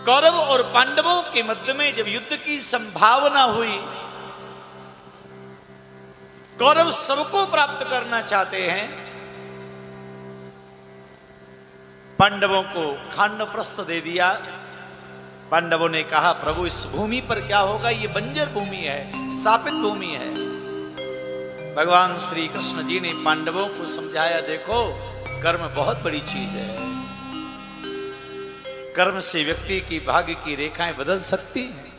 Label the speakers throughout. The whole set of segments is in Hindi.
Speaker 1: कौरव और पांडवों के मध्य में जब युद्ध की संभावना हुई, कौरव सबको प्राप्त करना चाहते हैं, पांडवों को खांडवप्रस्थ दे दिया। पांडवों ने कहा प्रभु इस भूमि पर क्या होगा, ये बंजर भूमि है, शापित भूमि है। भगवान श्री कृष्ण जी ने पांडवों को समझाया, देखो कर्म बहुत बड़ी चीज है, कर्म से व्यक्ति की भाग्य की रेखाएं बदल सकती हैं।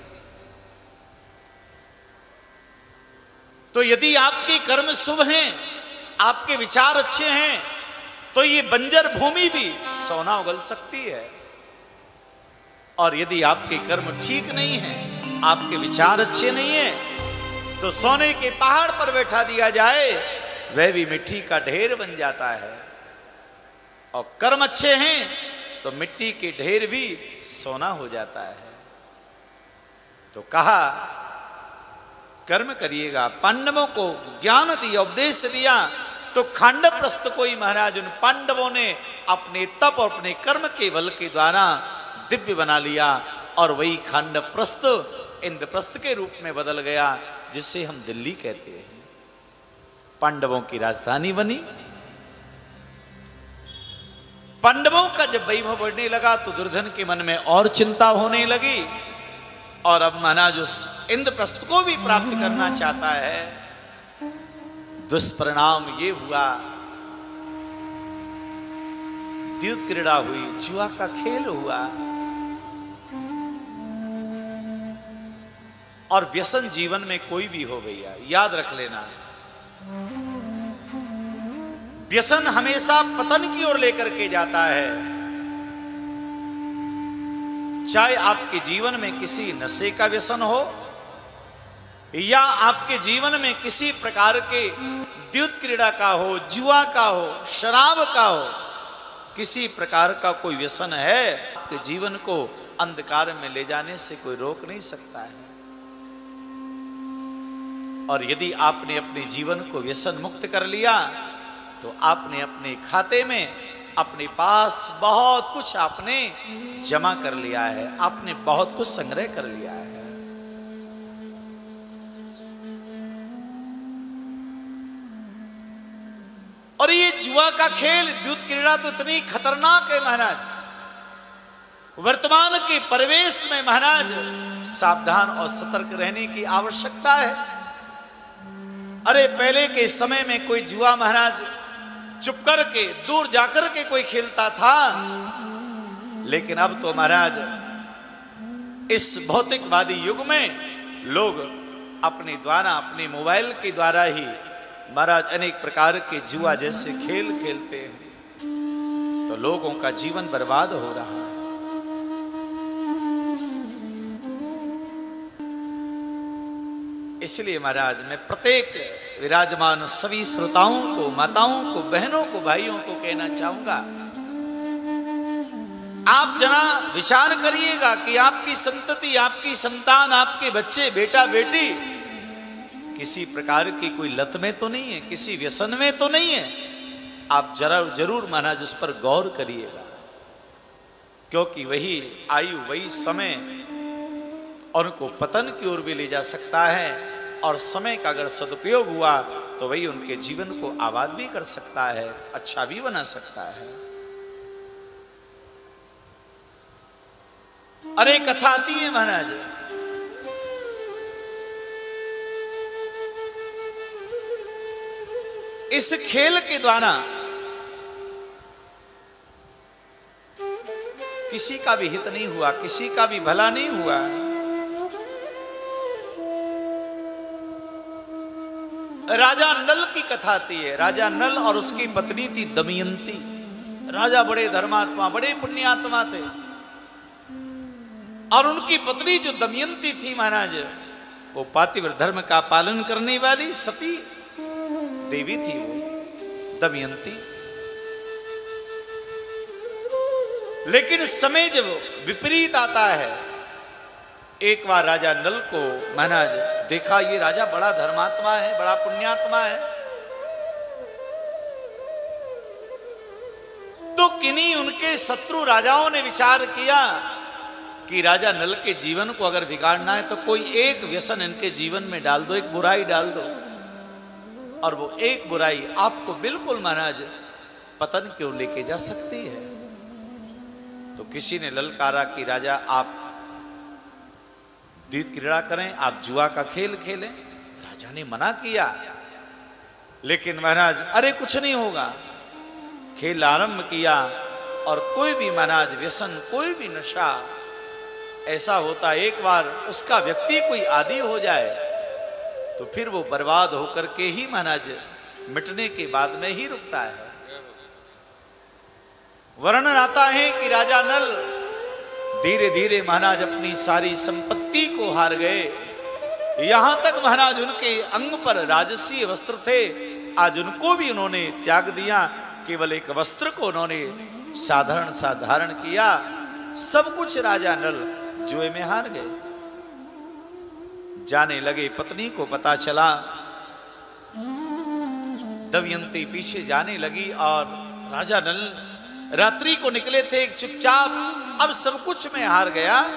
Speaker 1: तो यदि आपके कर्म शुभ हैं, आपके विचार अच्छे हैं, तो ये बंजर भूमि भी सोना उगल सकती है। और यदि आपके कर्म ठीक नहीं है, आपके विचार अच्छे नहीं है, तो सोने के पहाड़ पर बैठा दिया जाए, वह भी मिट्टी का ढेर बन जाता है। और कर्म अच्छे हैं तो मिट्टी के ढेर भी सोना हो जाता है। तो कहा कर्म करिएगा। पांडवों को ज्ञान दिया, उपदेश दिया। तो खांडवप्रस्थ को ही महाराज उन पांडवों ने अपने तप और अपने कर्म के बल के द्वारा दिव्य बना लिया, और वही खांडवप्रस्थ इंद्रप्रस्थ के रूप में बदल गया, जिसे हम दिल्ली कहते हैं। पांडवों की राजधानी बनी। पांडवों का जब वैभव बढ़ने लगा तो दुर्योधन के मन में और चिंता होने लगी, और अब महाराज उस इंद्रप्रस्थ को भी प्राप्त करना चाहता है। दुष्परिणाम ये हुआ, द्यूत क्रीड़ा हुई, जुआ का खेल हुआ, और व्यसन जीवन में कोई भी हो गया, याद रख लेना, व्यसन हमेशा पतन की ओर लेकर के जाता है। चाहे आपके जीवन में किसी नशे का व्यसन हो, या आपके जीवन में किसी प्रकार के द्यूत क्रीड़ा का हो, जुआ का हो, शराब का हो, किसी प्रकार का कोई व्यसन है, आपके जीवन को अंधकार में ले जाने से कोई रोक नहीं सकता है। और यदि आपने अपने जीवन को व्यसन मुक्त कर लिया, तो आपने अपने खाते में, अपने पास बहुत कुछ आपने जमा कर लिया है, आपने बहुत कुछ संग्रह कर लिया है। और ये जुआ का खेल, द्यूत क्रीड़ा तो इतनी खतरनाक है महाराज, वर्तमान के परिवेश में महाराज सावधान और सतर्क रहने की आवश्यकता है। अरे पहले के समय में कोई जुआ महाराज चुप करके दूर जाकर के कोई खेलता था, लेकिन अब तो महाराज इस भौतिकवादी युग में लोग अपने द्वारा, अपने मोबाइल के द्वारा ही महाराज अनेक प्रकार के जुआ जैसे खेल खेलते हैं, तो लोगों का जीवन बर्बाद हो रहा है। इसलिए महाराज मैं प्रत्येक विराजमान सभी श्रोताओं को, माताओं को, बहनों को, भाइयों को कहना चाहूंगा, आप जरा विचार करिएगा कि आपकी संतति, आपकी संतान, आपके बच्चे, बेटा बेटी किसी प्रकार की कोई लत में तो नहीं है, किसी व्यसन में तो नहीं है। आप जरूर महाराज उस पर गौर करिएगा, क्योंकि वही आयु, वही समय उनको पतन की ओर भी ले जा सकता है, और समय का अगर सदुपयोग हुआ तो वही उनके जीवन को आबाद भी कर सकता है, अच्छा भी बना सकता है। अरे कथा आती है महाराज, इस खेल के द्वारा किसी का भी हित नहीं हुआ, किसी का भी भला नहीं हुआ। राजा नल की कथा आती है। राजा नल और उसकी पत्नी थी दमयंती। राजा बड़े धर्मात्मा, बड़े पुण्यात्मा थे, और उनकी पत्नी जो दमयंती थी महाराज, वो पातिव्रत धर्म का पालन करने वाली सती देवी थी, वो दमयंती। लेकिन समय जब विपरीत आता है, एक बार राजा नल को महाराज देखा, ये राजा बड़ा धर्मात्मा है, बड़ा पुण्यात्मा है, तो किन्हीं उनके शत्रु राजाओं ने विचार किया कि राजा नल के जीवन को अगर बिगाड़ना है तो कोई एक व्यसन इनके जीवन में डाल दो, एक बुराई डाल दो, और वो एक बुराई आपको बिल्कुल महाराज पतन क्यों लेके जा सकती है। तो किसी ने ललकारा कि राजा आप द्यूत क्रीड़ा करें, आप जुआ का खेल खेलें। राजा ने मना किया, लेकिन महाराज अरे कुछ नहीं होगा। खेल आरंभ किया और कोई भी महाराज व्यसन, कोई भी नशा ऐसा होता, एक बार उसका व्यक्ति कोई आदी हो जाए तो फिर वो बर्बाद होकर के ही महाराज मिटने के बाद में ही रुकता है। वर्णन आता है कि राजा नल धीरे धीरे महाराज अपनी सारी संपत्ति को हार गए। यहां तक महाराज उनके अंग पर राजसीय वस्त्र थे, आज उनको भी उन्होंने त्याग दिया, केवल एक वस्त्र को उन्होंने साधारण सा धारण किया। सब कुछ राजा नल जुए में हार गए। जाने लगे, पत्नी को पता चला, दमयंती पीछे जाने लगी और राजा नल रात्रि को निकले थे चुपचाप, अब सब कुछ में हार गया,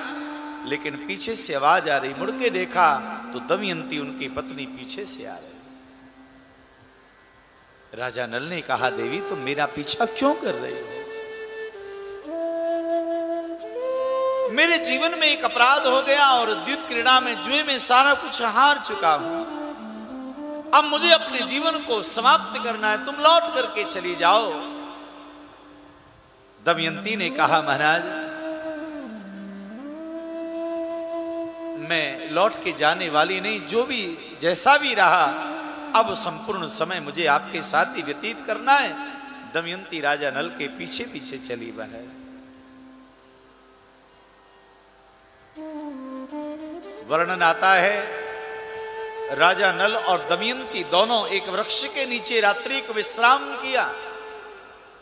Speaker 1: लेकिन पीछे से आवाज आ रही। मुड़ के देखा तो दमयंती उनकी पत्नी पीछे से आ रही। राजा नल ने कहा, देवी तुम मेरा पीछा क्यों कर रही हो? मेरे जीवन में एक अपराध हो गया और द्यूत क्रीड़ा में, जुए में सारा कुछ हार चुका हूं। अब मुझे अपने जीवन को समाप्त करना है, तुम लौट करके चली जाओ। दमयंती ने कहा, महाराज मैं लौट के जाने वाली नहीं, जो भी जैसा भी रहा अब संपूर्ण समय मुझे आपके साथ ही व्यतीत करना है। दमयंती राजा नल के पीछे पीछे चली बने। वर्णन आता है, राजा नल और दमयंती दोनों एक वृक्ष के नीचे रात्रि को विश्राम किया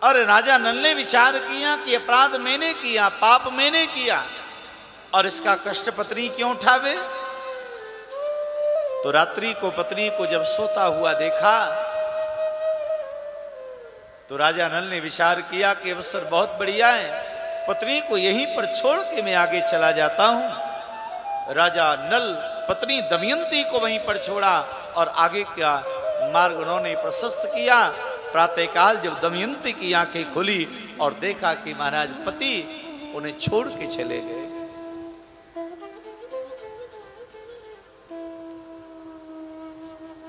Speaker 1: और राजा नल ने विचार किया कि अपराध मैंने किया, पाप मैंने किया और इसका कष्ट पत्नी क्यों उठावे। तो रात्रि को पत्नी को जब सोता हुआ देखा तो राजा नल ने विचार किया कि अवसर बहुत बढ़िया है, पत्नी को यहीं पर छोड़ के मैं आगे चला जाता हूं। राजा नल पत्नी दमयंती को वहीं पर छोड़ा और आगे का मार्ग उन्होंने प्रशस्त किया। प्रातःकाल जब दमयंती की आंखें खुली और देखा कि महाराज पति उन्हें छोड़ के चले गए,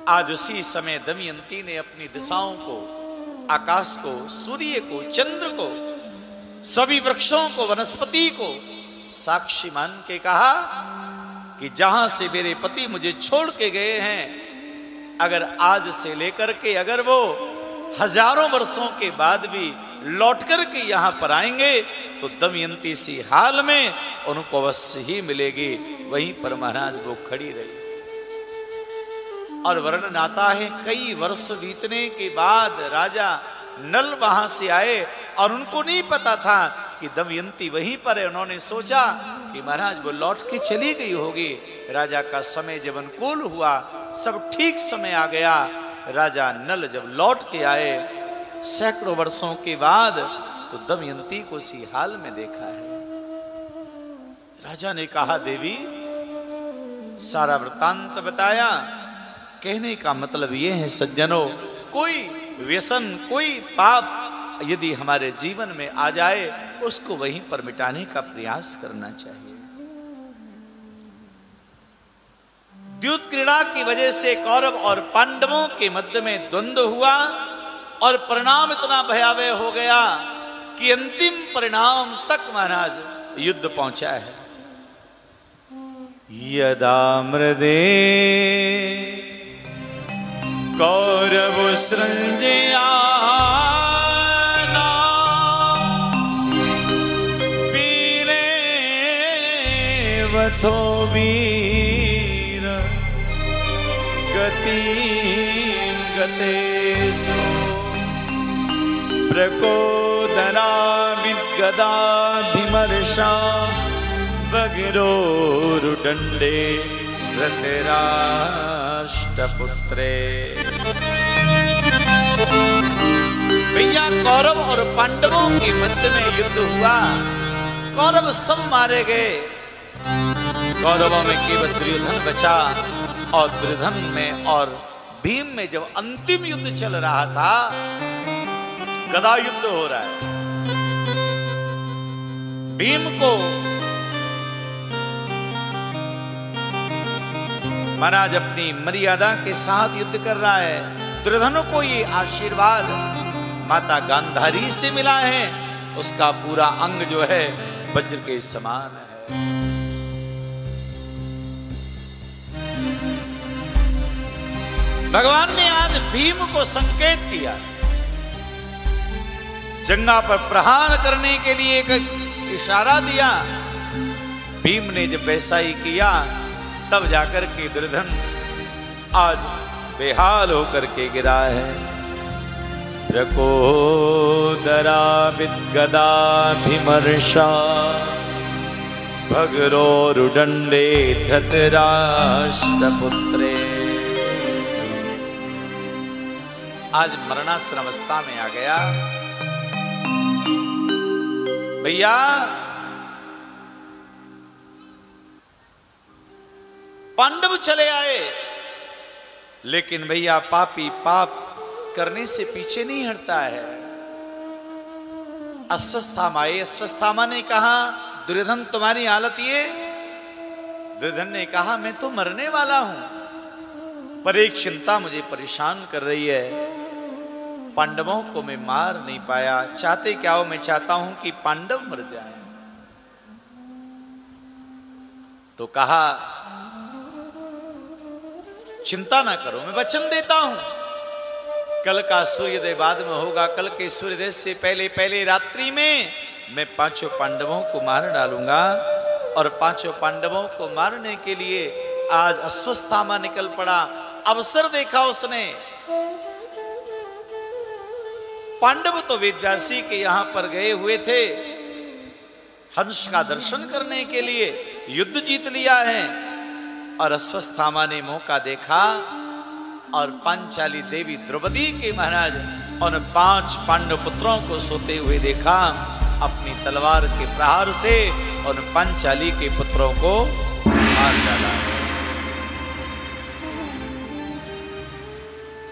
Speaker 1: आज उसी समय दमयंती ने अपनी दिशाओं को, आकाश को, सूर्य को, चंद्र को, सभी वृक्षों को, वनस्पति को साक्षी मान के कहा कि जहां से मेरे पति मुझे छोड़ के गए हैं, अगर आज से लेकर के अगर वो हजारों वर्षों के बाद भी लौट कर के यहां पर आएंगे तो दमयंती सी हाल में उनको अवश्य ही मिलेगी। वहीं पर महाराज वो खड़ी रही और वर्णन आता है, कई वर्ष बीतने के बाद राजा नल वहां से आए और उनको नहीं पता था कि दमयंती वहीं पर है। उन्होंने सोचा कि महाराज वो लौट के चली गई होगी। राजा का समय जब अनुकूल हुआ, सब ठीक समय आ गया, राजा नल जब लौट के आए सैकड़ों वर्षों के बाद तो दमयंती को उसी हाल में देखा है। राजा ने कहा, देवी सारा वृतांत बताया। कहने का मतलब यह है सज्जनों, कोई व्यसन, कोई पाप यदि हमारे जीवन में आ जाए उसको वहीं पर मिटाने का प्रयास करना चाहिए। द्यूत क्रीड़ा की वजह से कौरव और पांडवों के मध्य में द्वंद्व हुआ और परिणाम इतना भयावह हो गया कि अंतिम परिणाम तक महाराज युद्ध पहुंचा है। यदा मृदे कौरव सृंजया वथो वीर गति गतेषु प्रकोदना विद्गदाभिमर्षा भगिरोरुदण्डे धृतराष्ट्रपुत्रे। भैया कौरव और पांडवों के मध्य में युद्ध हुआ। कौरव सब मारे गए। कौरवों में केवल दुर्योधन बचा, और दुर्योधन में और भीम में जब अंतिम युद्ध चल रहा था, गदा युद्ध हो रहा है, भीम को महाराज अपनी मर्यादा के साथ युद्ध कर रहा है। दुर्योधन को ये आशीर्वाद माता गांधारी से मिला है, उसका पूरा अंग जो है वज्र के समान है। भगवान ने आज भीम को संकेत किया, जंगा पर प्रहार करने के लिए एक इशारा दिया। भीम ने जब वैसा ही किया, तब जाकर के दुर्योधन आज बेहाल होकर के गिरा है। प्रकोदरा विद्गदाभिमर्षा भगरोरुदंडे धृतराष्ट्रपुत्रे। आज मरणासन अवस्था में आ गया। भैया पांडव चले आए, लेकिन भैया पापी पाप करने से पीछे नहीं हटता है। अश्वत्थामा आए, अश्वत्थामा ने कहा दुर्योधन तुम्हारी हालत ये। दुर्योधन ने कहा मैं तो मरने वाला हूं, पर एक चिंता मुझे परेशान कर रही है। पांडवों को मैं मार नहीं पाया। चाहते क्या हो? मैं चाहता हूं कि पांडव मर जाएं। तो कहा चिंता ना करो, मैं वचन देता हूं, कल का सूर्योदय बाद में होगा। कल के सूर्योदय से पहले पहले रात्रि में मैं 5 पांडवों को मार डालूंगा। और 5 पांडवों को मारने के लिए आज अश्वत्थामा निकल पड़ा। अवसर देखा उसने। पांडव तो वेदव्यासी के यहां पर गए हुए थे हंस का दर्शन करने के लिए, युद्ध जीत लिया है। और अश्वत्थामा ने मौका देखा और पांचाली देवी द्रौपदी के महाराज उन 5 पांडव पुत्रों को सोते हुए देखा। अपनी तलवार के प्रहार से उन पांचाली के पुत्रों को मार डाला है।